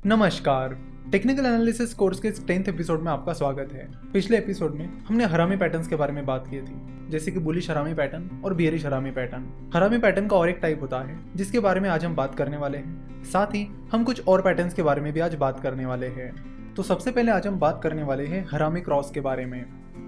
नमस्कार। Technical analysis course के 10th episode में आपका स्वागत है। पिछले एपिसोड में हमने हरामी पैटर्न्स के बारे में बात की थी, जैसे कि बुलिश हरामी पैटर्न और बियरिश हरामी पैटर्न। हरामी पैटर्न का और एक टाइप होता है जिसके बारे में आज हम बात करने वाले हैं। साथ ही हम कुछ और पैटर्न्स के बारे में भी आज बात करने वाले हैं। तो सबसे पहले आज हम बात करने वाले हैं हरामी क्रॉस के बारे में।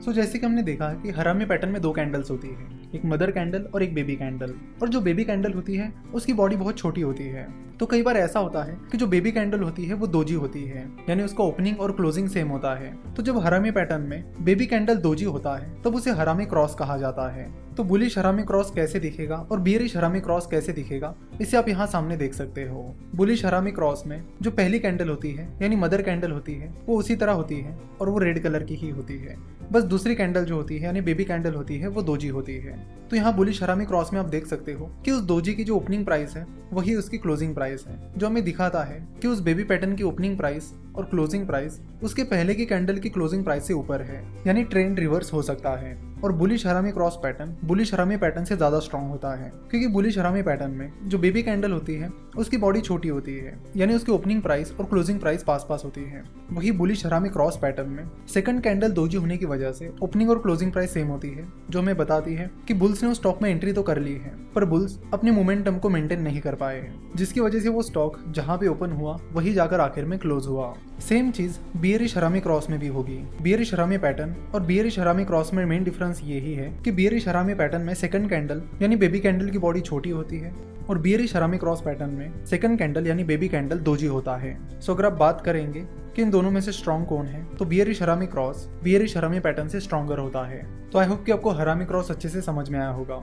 जैसे कि हमने देखा है कि हरामी पैटर्न में दो कैंडल्स होती है, एक मदर कैंडल और एक बेबी कैंडल। और जो बेबी कैंडल होती है उसकी बॉडी बहुत छोटी होती है। तो कई बार ऐसा होता है कि जो बेबी कैंडल होती है वो दोजी होती है, यानी उसका ओपनिंग और क्लोजिंग सेम होता है। तो जब हरामी पैटर्न में बेबी कैंडल दोजी होता है तब उसे हरामी क्रॉस कहा जाता है। तो बुलिश हरामी क्रॉस कैसे दिखेगा और बियरिश हरामी क्रॉस कैसे दिखेगा, इसे आप यहाँ सामने देख सकते हो। बुलिश हरामी क्रॉस में जो पहली कैंडल होती है यानी मदर कैंडल होती है वो उसी तरह होती है और वो रेड कलर की ही होती है। बस दूसरी कैंडल जो होती है यानी बेबी कैंडल होती है वो दोजी होती है। तो यहाँ बुलिश हरामी क्रॉस में आप देख सकते हो कि उस दोजी की जो ओपनिंग प्राइस है वही उसकी क्लोजिंग प्राइस है, जो हमें दिखाता है कि उस बेबी पैटर्न की ओपनिंग प्राइस और क्लोजिंग प्राइस उसके पहले की कैंडल की क्लोजिंग प्राइस से ऊपर है, यानी ट्रेंड रिवर्स हो सकता है। और बुलिश हरामी क्रॉस पैटर्न बुलिश हरामी पैटर्न से ज्यादा स्ट्रॉन्ग होता है, क्योंकि बुलिश हरामी पैटर्न में जो बेबी कैंडल होती है उसकी बॉडी छोटी होती है, यानी उसकी ओपनिंग प्राइस और क्लोजिंग प्राइस पास पास होती है। वही बुलिश हरामी क्रॉस पैटर्न में सेकंड कैंडल दोजी होने की वजह से ओपनिंग और क्लोजिंग प्राइस सेम होती है, जो हमें बताती है कि बुल्स ने उस स्टॉक में एंट्री तो कर ली है पर बुल्स अपने मोमेंटम को मेंटेन नहीं कर पाए हैं, जिसकी वजह से वो स्टॉक जहां पे ओपन हुआ वही जाकर आखिर में क्लोज हुआ। सेम चीज बियरिश हरामी क्रॉस में भी होगी। बियरिश हरामी पैटर्न और बियरिश हरामी क्रॉस में मेन डिफरेंस यही है कि बियरिश हरामी पैटर्न में सेकंड कैंडल यानी बेबी कैंडल की बॉडी छोटी होती है और बियरिश हरामी क्रॉस पैटर्न में सेकंड कैंडल यानी बेबी कैंडल दोजी होता है। अगर आप बात करेंगे कि इन दोनों में से स्ट्रॉन्ग कौन है तो बियरिश हरामी क्रॉस बियरिश हरामी पैटर्न से स्ट्रॉन्गर होता है। तो आई होप कि आपको हरामी क्रॉस अच्छे से समझ में आया होगा।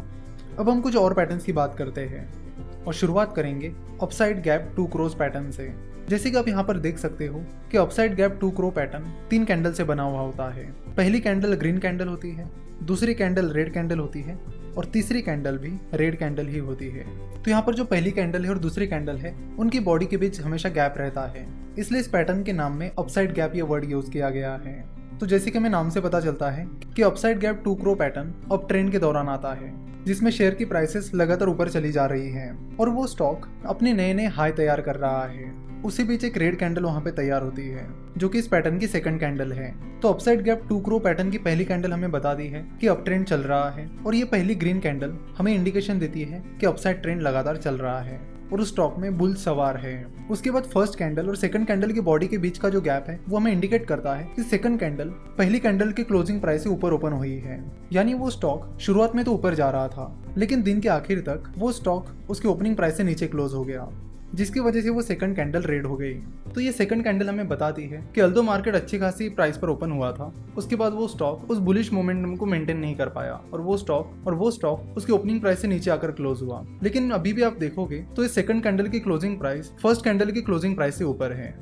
अब हम कुछ और पैटर्न्स की बात करते हैं और शुरुआत करेंगे अपसाइड गैप 2 क्रॉस पैटर्न से। जैसे कि आप यहाँ पर देख सकते हो कि upside gap 2 cross pattern 3 candle से बना हुआ होता है। पहली कैंडल ग्रीन कैंडल होती है, दूसरी कैंडल रेड कैंडल होती है और तीसरी कैंडल भी रेड कैंडल ही होती है। तो यहाँ पर जो पहली कैंडल है और दूसरी कैंडल है उनकी बॉडी के बीच हमेशा गैप रहता है, इसलिए इस पैटर्न के नाम में अपसाइड गैप ये वर्ड यूज किया गया है। तो जैसे कि हमें नाम से पता चलता है कि upside gap 2 cross pattern up trend के दौरान आता है, जिसमें शेयर की प्राइसेस लगातार ऊपर चली जा रही हैं और वो स्टॉक अपने नए नए हाई तैयार कर रहा है। उसी बीच एक रेड कैंडल वहां पे तैयार होती है जो कि इस पैटर्न की सेकंड कैंडल है। तो अपसाइड गैप 2 क्रॉस पैटर्न की पहली कैंडल हमें बता दी है कि अप ट्रेंड चल रहा है और ये पहली ग्रीन कैंडल हमें इंडिकेशन देती है कि अपसाइड ट्रेंड लगातार चल रहा है और उस स्टॉक में बुल सवार है। उसके बाद फर्स्ट कैंडल और सेकंड कैंडल की बॉडी के बीच का जो गैप है वो हमें इंडिकेट करता है कि सेकंड कैंडल पहली कैंडल की क्लोजिंग प्राइस से ऊपर ओपन हुई है, यानी वो स्टॉक शुरुआत में तो ऊपर जा रहा था लेकिन दिन के आखिर तक वो स्टॉक उसकी ओपनिंग प्राइस से नीचे क्लोज हो गया, जिसकी वजह से वो सेकंड कैंडल रेड हो गई। तो ये सेकंड कैंडल हमें बताती है कि अल्दो मार्केट अच्छी खासी प्राइस पर ओपन हुआ था, उसके बाद वो स्टॉक उस बुलिश मोमेंटम को मेंटेन नहीं कर पाया और वो स्टॉक उसकी ओपनिंग प्राइस से नीचे आकर क्लोज हुआ। लेकिन अभी भी आप देखोगे तो इस सेकंड कैंडल की क्लोजिंग प्राइस फर्स्ट कैंडल की क्लोजिंग प्राइस से ऊपर है।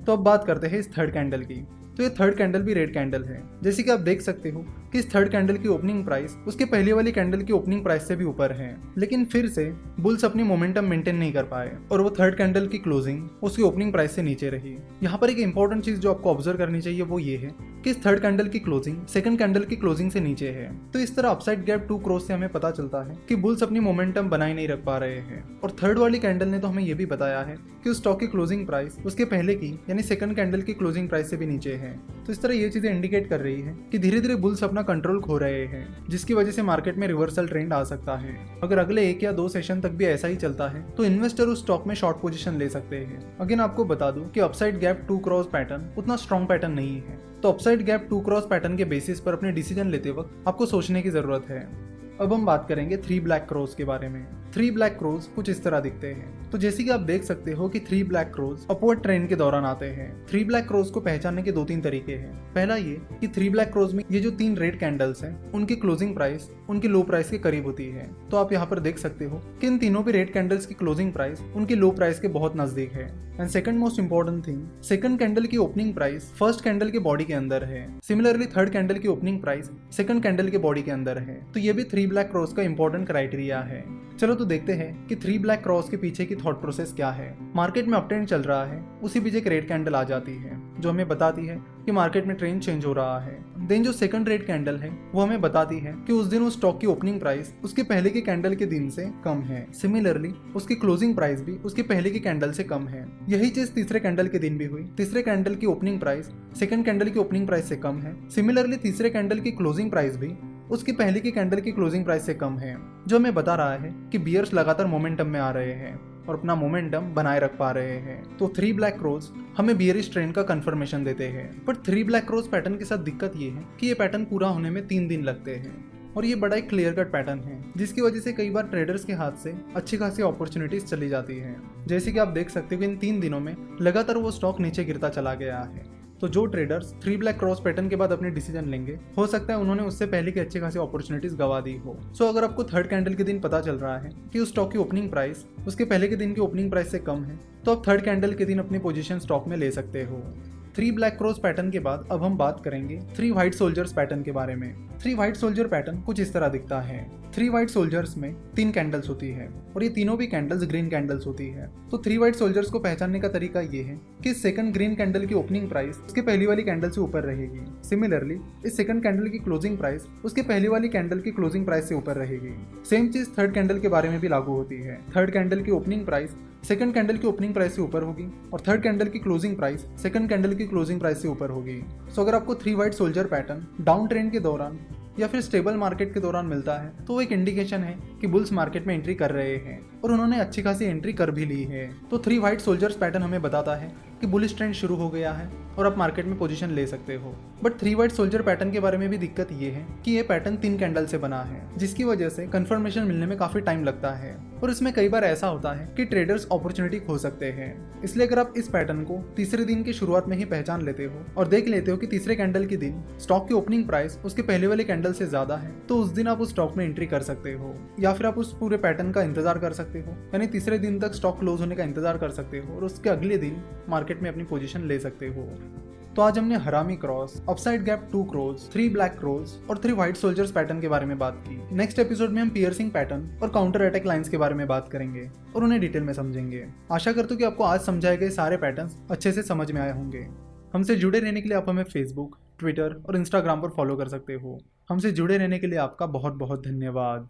तो अब बात करते हैं इस थर्ड कैंडल की। तो ये थर्ड कैंडल भी रेड कैंडल है। जैसे कि आप देख सकते हो कि इस थर्ड कैंडल की ओपनिंग प्राइस उसके पहले वाली कैंडल की ओपनिंग प्राइस से भी ऊपर है, लेकिन फिर से बुल्स अपनी मोमेंटम मेंटेन नहीं कर पाए और वो थर्ड कैंडल की क्लोजिंग उसकी ओपनिंग प्राइस से नीचे रही। यहाँ पर एक इंपॉर्टेंट चीज जो आपको ऑब्जर्व करनी चाहिए वो ये है कि इस थर्ड कैंडल की क्लोजिंग सेकंड कैंडल की क्लोजिंग से नीचे है। तो इस तरह अपसाइड गैप 2 क्रॉस से हमें पता चलता है कि बुल्स अपनी मोमेंटम बनाए नहीं रख पा रहे हैं। और थर्ड वाली कैंडल ने तो हमें ये भी बताया है कि उस स्टॉक की क्लोजिंग प्राइस उसके पहले की यानी सेकंड कैंडल की क्लोजिंग प्राइस से भी नीचे है। तो इस तरह ये चीजें इंडिकेट कर रही है कि धीरे धीरे बुल्स अपना कंट्रोल खो रहे हैं, जिसकी वजह से मार्केट में रिवर्सल ट्रेंड आ सकता है। अगर अगले 1 या 2 सेशन तक भी ऐसा ही चलता है तो इन्वेस्टर उस स्टॉक में शॉर्ट पोजीशन ले सकते हैं। अगेन आपको बता दूं कि अपसाइड गैप 2 क्रॉस पैटर्न उतना स्ट्रॉन्ग पैटर्न नहीं है, तो अपसाइड गैप 2 क्रॉस पैटर्न के बेसिस पर अपने डिसीजन लेते वक्त आपको सोचने की जरूरत है। अब हम बात करेंगे 3 ब्लैक क्रॉस के बारे में। 3 ब्लैक क्रॉस कुछ इस तरह दिखते हैं। तो जैसे कि आप देख सकते हो कि 3 ब्लैक क्रॉस अपवर्ड ट्रेंड के दौरान आते हैं। 3 ब्लैक क्रॉस को पहचानने के 2-3 तरीके हैं। पहला ये कि 3 ब्लैक क्रॉस में ये जो 3 रेड कैंडल्स हैं उनकी क्लोजिंग प्राइस उनकी लो प्राइस के करीब होती है। तो आप यहाँ पर देख सकते हो कि इन तीनों भी रेड कैंडल्स की क्लोजिंग प्राइस उनकी लो प्राइस के बहुत नजदीक है। And second most important thing, second candle की ओपनिंग प्राइस फर्स्ट कैंडल के बॉडी के अंदर है। सिमिलरली थर्ड कैंडल की ओपनिंग प्राइस सेकंड कैंडल के बॉडी के अंदर है। तो ये भी 3 ब्लैक क्रॉस का इंपॉर्टेंट क्राइटेरिया है। चलो तो देखते हैं कि 3 ब्लैक क्रॉस के पीछे की थॉट प्रोसेस क्या है। मार्केट में अपट्रेंड चल रहा है, उसी बीच एक रेड कैंडल आ जाती है जो हमें बताती है कि मार्केट में ट्रेंड चेंज हो रहा है। देन जो सेकंड रेड कैंडल है वो हमें बताती है कि उस दिन उस स्टॉक की ओपनिंग प्राइस उसके पहले के कैंडल के दिन से कम है। सिमिलरली उसकी क्लोजिंग प्राइस भी उसके पहले के कैंडल से कम है। यही चीज तीसरे कैंडल के दिन भी हुई। तीसरे कैंडल की ओपनिंग प्राइस सेकंड कैंडल की ओपनिंग प्राइस से कम है। सिमिलरली तीसरे कैंडल की क्लोजिंग प्राइस भी उसकी पहले की कैंडल की क्लोजिंग प्राइस से कम है, जो हमें बता रहा है कि बियर्स लगातार मोमेंटम में आ रहे हैं और अपना मोमेंटम बनाए रख पा रहे हैं। तो 3 ब्लैक क्रोज हमें बियरिश ट्रेंड का कंफर्मेशन देते हैं। पर 3 ब्लैक क्रोज पैटर्न के साथ दिक्कत ये है कि ये पैटर्न पूरा होने में 3 दिन लगते हैं और ये बड़ा एक क्लियर कट पैटर्न है, जिसकी वजह से कई बार ट्रेडर्स के हाथ से अच्छी खासी अपॉर्चुनिटीज चली जाती है। जैसे कि आप देख सकते हो कि इन 3 दिनों में लगातार वो स्टॉक नीचे गिरता चला गया है। तो जो ट्रेडर्स 3 ब्लैक क्रॉस पैटर्न के बाद अपने डिसीजन लेंगे, हो सकता है उन्होंने उससे पहले की अच्छी खासी अपॉर्चुनिटीज गवा दी हो। सो अगर आपको थर्ड कैंडल के दिन पता चल रहा है कि उस स्टॉक की ओपनिंग प्राइस उसके पहले के दिन की ओपनिंग प्राइस से कम है, तो आप थर्ड कैंडल के दिन अपनी पोजीशन स्टॉक में ले सकते हो। 3 ब्लैक क्रॉस पैटर्न के बाद अब हम बात करेंगे 3 व्हाइट सोल्जर्स पैटर्न के बारे में। 3 व्हाइट सोल्जर पैटर्न कुछ इस तरह दिखता है। 3 व्हाइट सोल्जर्स में 3 कैंडल्स होती है और ये तीनों भी कैंडल्स ग्रीन कैंडल्स होती है। तो 3 व्हाइट सोल्जर्स को पहचानने का तरीका ये है कि सेकंड ग्रीन कैंडल की ओपनिंग प्राइस उसके पहली वाली कैंडल से ऊपर रहेगी। सिमिलरली इस सेकंड कैंडल की क्लोजिंग प्राइस उसके पहली वाली कैंडल की क्लोजिंग प्राइस से ऊपर रहेगी। सेम चीज थर्ड कैंडल के बारे में भी लागू होती है। थर्ड कैंडल की ओपनिंग प्राइस सेकंड कैंडल की ओपनिंग प्राइस से ऊपर होगी और थर्ड कैंडल की क्लोजिंग प्राइस सेकंड कैंडल की क्लोजिंग प्राइस से ऊपर होगी। सो अगर आपको 3 white soldier pattern down trend के दौरान या फिर स्टेबल मार्केट के दौरान मिलता है, तो वो एक इंडिकेशन है कि बुल्स मार्केट में एंट्री कर रहे हैं और उन्होंने अच्छी खासी एंट्री कर भी ली है। तो 3 व्हाइट सोल्जर्स पैटर्न हमें बताता है कि बुलिश ट्रेंड शुरू हो गया है और आप मार्केट में पोजीशन ले सकते हो। बट 3 व्हाइट सोल्जर पैटर्न के बारे में भी दिक्कत ये है कि ये पैटर्न 3 कैंडल से बना है, जिसकी वजह से कंफर्मेशन मिलने में काफी टाइम लगता है और इसमें कई बार ऐसा होता है कि ट्रेडर्स अपॉर्चुनिटी खो सकते हैं। इसलिए अगर आप इस पैटर्न को तीसरे दिन की शुरुआत में ही पहचान लेते हो और देख लेते हो कि तीसरे कैंडल के दिन स्टॉक की ओपनिंग प्राइस उसके पहले वाले कैंडल से ज्यादा है, तो उस दिन आप उस स्टॉक में एंट्री कर सकते हो या फिर आप उस पूरे पैटर्न का इंतजार कर सकते हो, यानी तीसरे दिन तक स्टॉक क्लोज होने का इंतजार कर सकते हो और उसके अगले दिन मार्केट में अपनी पोजीशन ले सकते हो। तो आज हमने हरामी cross, upside gap 2 cross, 3 black cross और 3 व्हाइट सोल्जर्स पैटर्न के बारे में बात की। नेक्स्ट एपिसोड में हम पियर्सिंग पैटर्न और काउंटर अटैक लाइंस के बारे में बात करेंगे और उन्हें डिटेल में समझेंगे। आशा करता हूँ कि आपको आज समझाए गए सारे पैटर्न्स अच्छे से समझ में आए होंगे। हमसे जुड़े रहने के लिए आप हमें फेसबुक, ट्विटर और इंस्टाग्राम पर फॉलो कर सकते हो। हमसे जुड़े रहने के लिए आपका बहुत बहुत धन्यवाद।